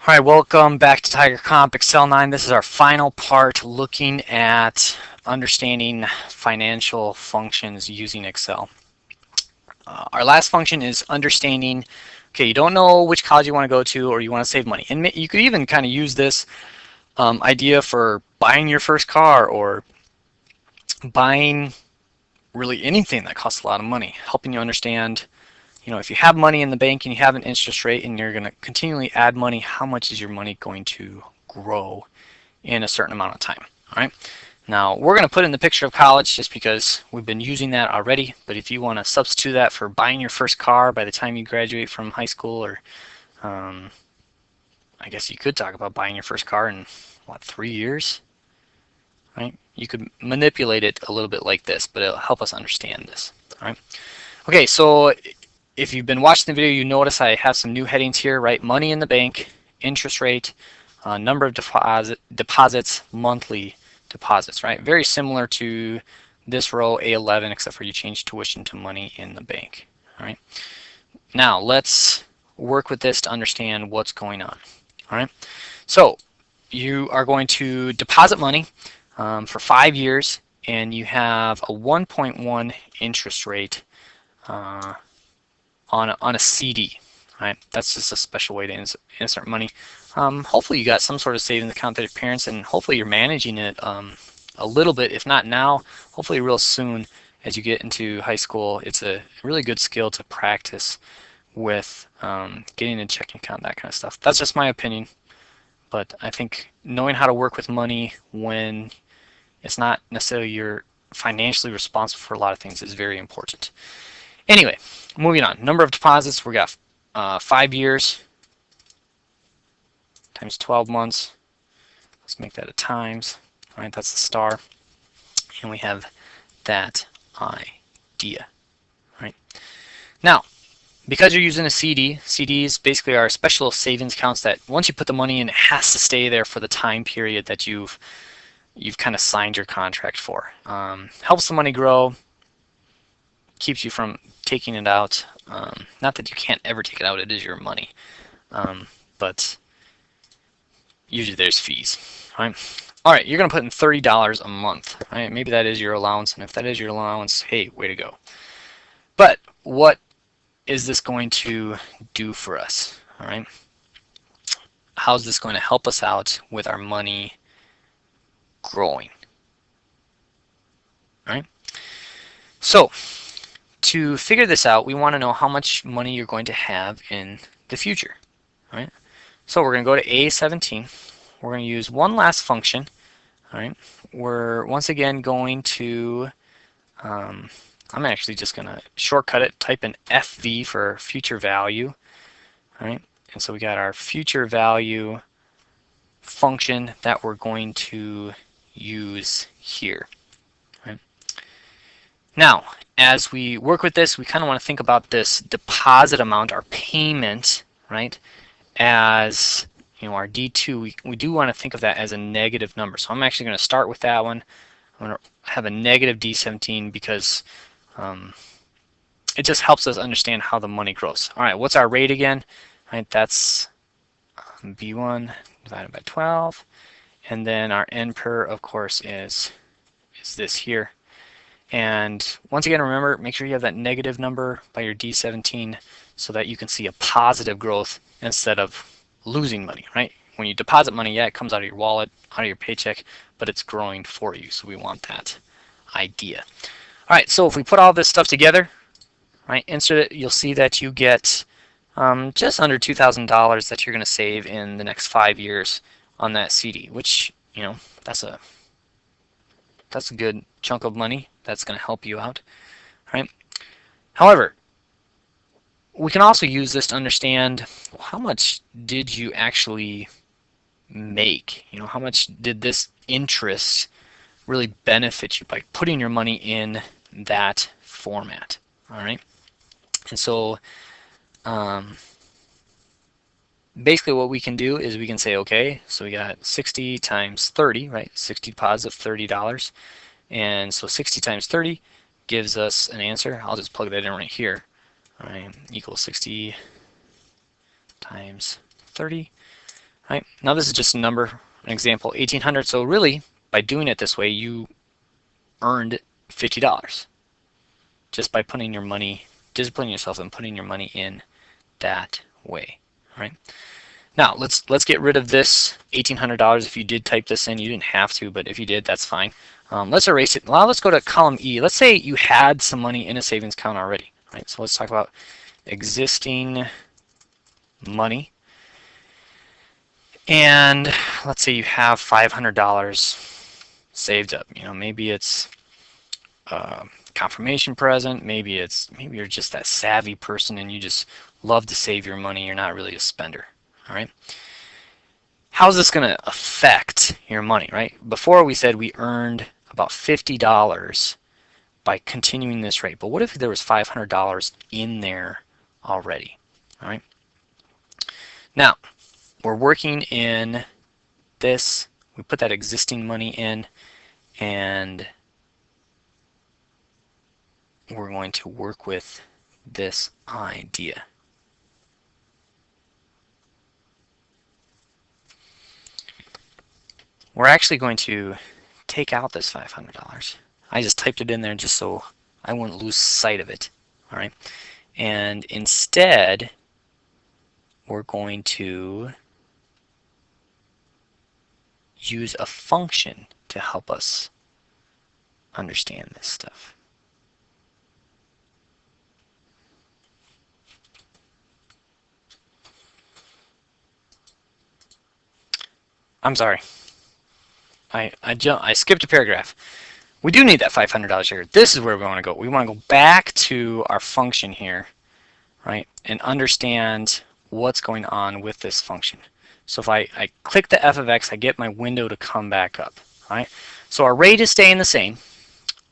All right, welcome back to TigerComp Excel 9. This is our final part looking at understanding financial functions using Excel. Our last function is understanding, okay, you don't know which college you want to go to or you want to save money. And you could even kind of use this idea for buying your first car or buying really anything that costs a lot of money, helping you understand, if you have money in the bank and you have an interest rate and you're going to continually add money, how much is your money going to grow in a certain amount of time? All right. Now we're going to put in the picture of college just because we've been using that already. But if you want to substitute that for buying your first car by the time you graduate from high school, or I guess you could talk about buying your first car in 3 years, right? You could manipulate it a little bit like this, but it'll help us understand this. All right. Okay, so if you've been watching the video, you notice I have some new headings here, right? Money in the bank, interest rate, number of deposits, monthly deposits, right? Very similar to this row A11, except for you change tuition to money in the bank. All right. Now let's work with this to understand what's going on. All right. So you are going to deposit money for 5 years, and you have a 1.1 interest rate on a CD, right? That's just a special way to insert money. Hopefully you got some sort of savings account that your parents, and hopefully you're managing it a little bit, if not now, hopefully real soon as you get into high school. It's a really good skill to practice with getting a checking account, that kind of stuff. That's just my opinion, but I think knowing how to work with money when it's not necessarily you're financially responsible for a lot of things is very important. Anyway, moving on. Number of deposits, we got 5 years times 12 months. Let's make that a times. All right, that's the star. And we have that idea. All right. Now, because you're using a CD, CDs basically are special savings accounts that once you put the money in, it has to stay there for the time period that you've kind of signed your contract for. Helps the money grow, keeps you from taking it out. Not that you can't ever take it out, it is your money. But usually there's fees. All right, you're going to put in $30 a month. Right? Maybe that is your allowance, and if that is your allowance, hey, way to go. But what is this going to do for us? All right, how's this going to help us out with our money growing? All right, so to figure this out, we want to know how much money you're going to have in the future. All right, so we're going to go to A17. We're going to use one last function. All right, we're once again going to, I'm actually just going to shortcut it, type in FV for future value. All right, and so we got our future value function that we're going to use here. Right. Now, as we work with this, we kind of want to think about this deposit amount, our payment, right, as our D2. We do want to think of that as a negative number. So I'm actually going to start with that one. I'm going to have a negative D17 because it just helps us understand how the money grows. All right, what's our rate again? All right, that's B1 divided by 12. And then our N per, of course, is this here. And once again, remember, make sure you have that negative number by your D17 so that you can see a positive growth instead of losing money, right? When you deposit money, yeah, it comes out of your wallet, out of your paycheck, but it's growing for you, so we want that idea. All right, so if we put all this stuff together, right, insert it, you'll see that you get just under $2,000 that you're going to save in the next 5 years on that CD, which, that's a good chunk of money. That's going to help you out, right? However, we can also use this to understand, well, how much did you actually make? How much did this interest really benefit you by putting your money in that format? All right, and so basically what we can do is we can say, okay, so we got 60 times 30, right? 60 deposits of $30. And so 60 times 30 gives us an answer. I'll just plug that in right here. All right, equals 60 times 30. right? Now this is just a number, an example, 1,800. So really, by doing it this way, you earned $50 just by putting your money, disciplining yourself and putting your money in that way, right? Now let's get rid of this $1,800. If you did type this in, you didn't have to, but if you did, that's fine. Let's erase it. Now let's go to column E. Let's say you had some money in a savings account already, right? So let's talk about existing money. And let's say you have $500 saved up. You know, maybe it's a confirmation present. Maybe you're just that savvy person and you just love to save your money. You're not really a spender. All right. How's this going to affect your money, right? Before we said we earned about $50 by continuing this rate. But what if there was $500 in there already? All right. Now, we're working in this. We put that existing money in, and we're going to work with this idea. We're actually going to take out this $500. I just typed it in there just so I wouldn't lose sight of it. All right, and instead we're going to use a function to help us understand this stuff. I'm sorry. I skipped a paragraph. We do need that $500 here. This is where we want to go. We want to go back to our function here, right, and understand what's going on with this function. So if I click the f of x, I get my window to come back up, right? So our rate is staying the same,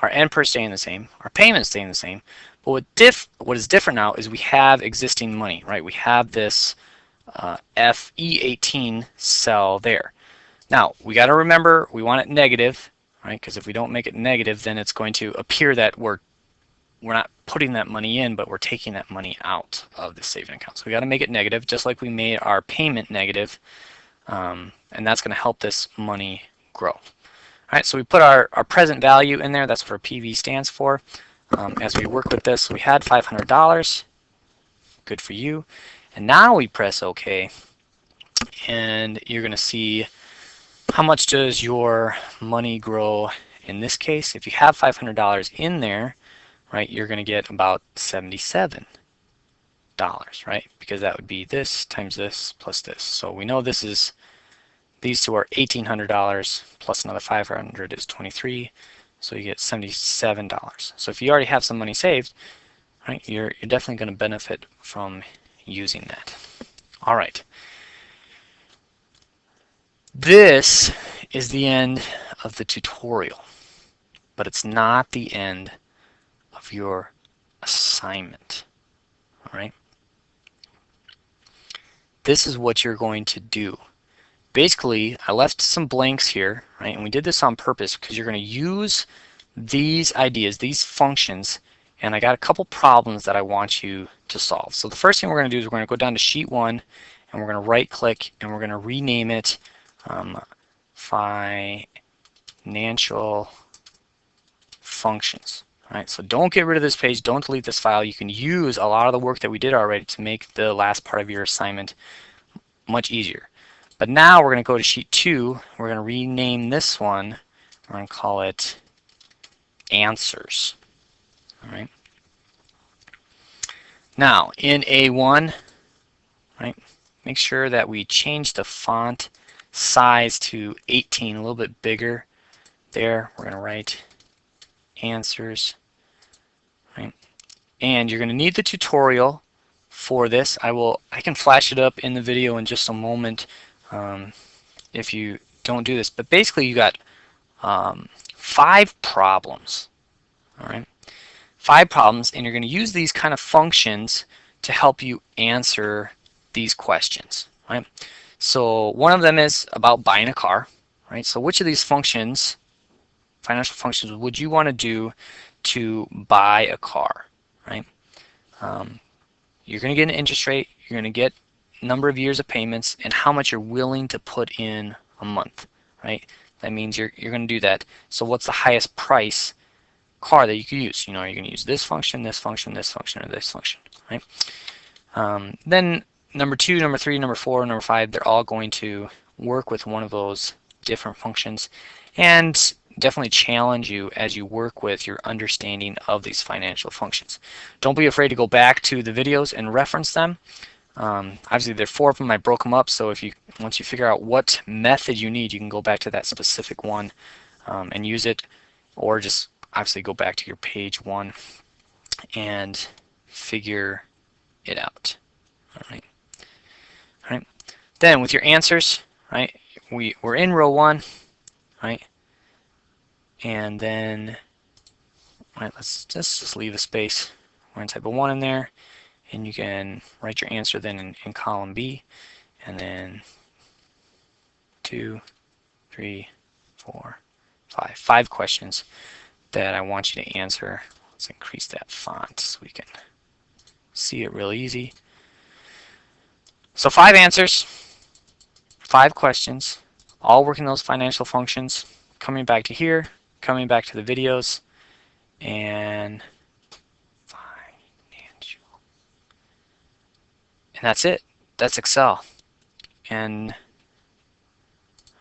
our n per staying the same, our payment is staying the same, but what is different now is we have existing money, right? We have this FE18 cell there. Now, we got to remember we want it negative, right? Because if we don't make it negative, then it's going to appear that we're not putting that money in, but we're taking that money out of the saving account. So we got to make it negative, just like we made our payment negative, and that's going to help this money grow. All right, so we put our present value in there. That's what our PV stands for. As we work with this, we had $500. Good for you. And now we press OK, and you're going to see how much does your money grow in this case. If you have $500 in there, right, you're going to get about $77, right? Because that would be this times this plus this. So we know this is, these two are $1,800 plus another 500 is 23. So you get $77. So if you already have some money saved, right, you're definitely going to benefit from using that. All right. This is the end of the tutorial, but it's not the end of your assignment. All right. This is what you're going to do. Basically, I left some blanks here, right? And we did this on purpose because you're going to use these ideas, these functions, and I got a couple problems that I want you to solve. So the first thing we're going to do is we're going to go down to sheet 1, and we're going to right click and we're going to rename it financial functions. All right, so don't get rid of this page, don't delete this file. You can use a lot of the work that we did already to make the last part of your assignment much easier. But now we're going to go to sheet 2. We're going to rename this one. We're going to call it answers. All right. Now in A1, right, make sure that we change the font size to 18, a little bit bigger. There, we're going to write answers. Right. And you're going to need the tutorial for this. I can flash it up in the video in just a moment if you don't do this. But basically, you got 5 problems. All right, 5 problems, and you're going to use these kind of functions to help you answer these questions. Right. So one of them is about buying a car. Right. So which of these functions, financial functions, would you want to do to buy a car? Right. You're going to get an interest rate. You're going to get number of years of payments, and how much you're willing to put in a month, right? That means you're going to do that. So what's the highest price car that you could use? You know, are you going to use this function, this function, this function, or this function, right? Then number 2, number 3, number 4, number 5, they're all going to work with one of those different functions and definitely challenge you as you work with your understanding of these financial functions. Don't be afraid to go back to the videos and reference them. Obviously there are 4 of them. I broke them up, so if you once you figure out what method you need, you can go back to that specific one and use it, or just obviously go back to your page 1 and figure it out. All right. All right. Then with your answers, right? We're in row 1, right? And then, right, let's just leave a space. We're going to type a 1 in there, and you can write your answer then in column B, and then 2, 3, 4, 5. 5 questions that I want you to answer. Let's increase that font so we can see it real easy. So 5 answers, 5 questions, all working those financial functions, coming back to here, coming back to the videos, and financial. And that's it. That's Excel. And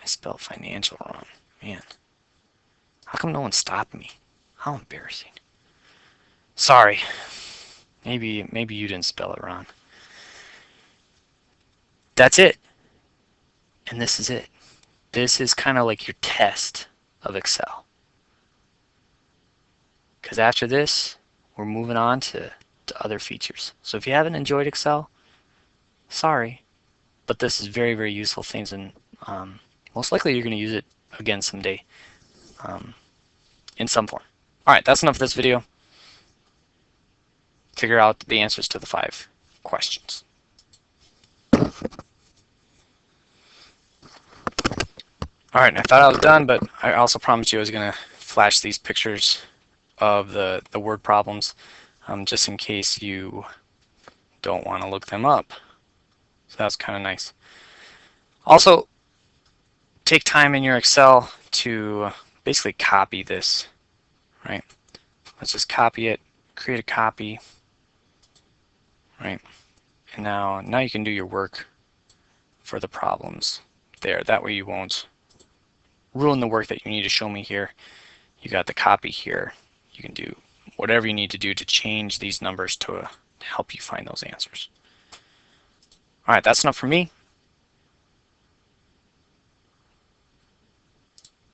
I spelled financial wrong. Man, how come no one stopped me? How embarrassing. Sorry. Maybe you didn't spell it wrong. That's it. And this is it. This is kind of like your test of Excel. Because after this, we're moving on to other features. So if you haven't enjoyed Excel, sorry, but this is very, very useful things, and most likely you're going to use it again someday in some form. All right, that's enough of this video. Figure out the answers to the 5 questions. All right, I thought I was done, but I also promised you I was going to flash these pictures of the word problems just in case you don't want to look them up. So that's kind of nice. Also, take time in your Excel to basically copy this, right? Let's just copy it, create a copy, right? And now you can do your work for the problems there. That way you won't ruin the work that you need to show me here. You got the copy here. You can do whatever you need to do to change these numbers to help you find those answers. All right, that's enough for me.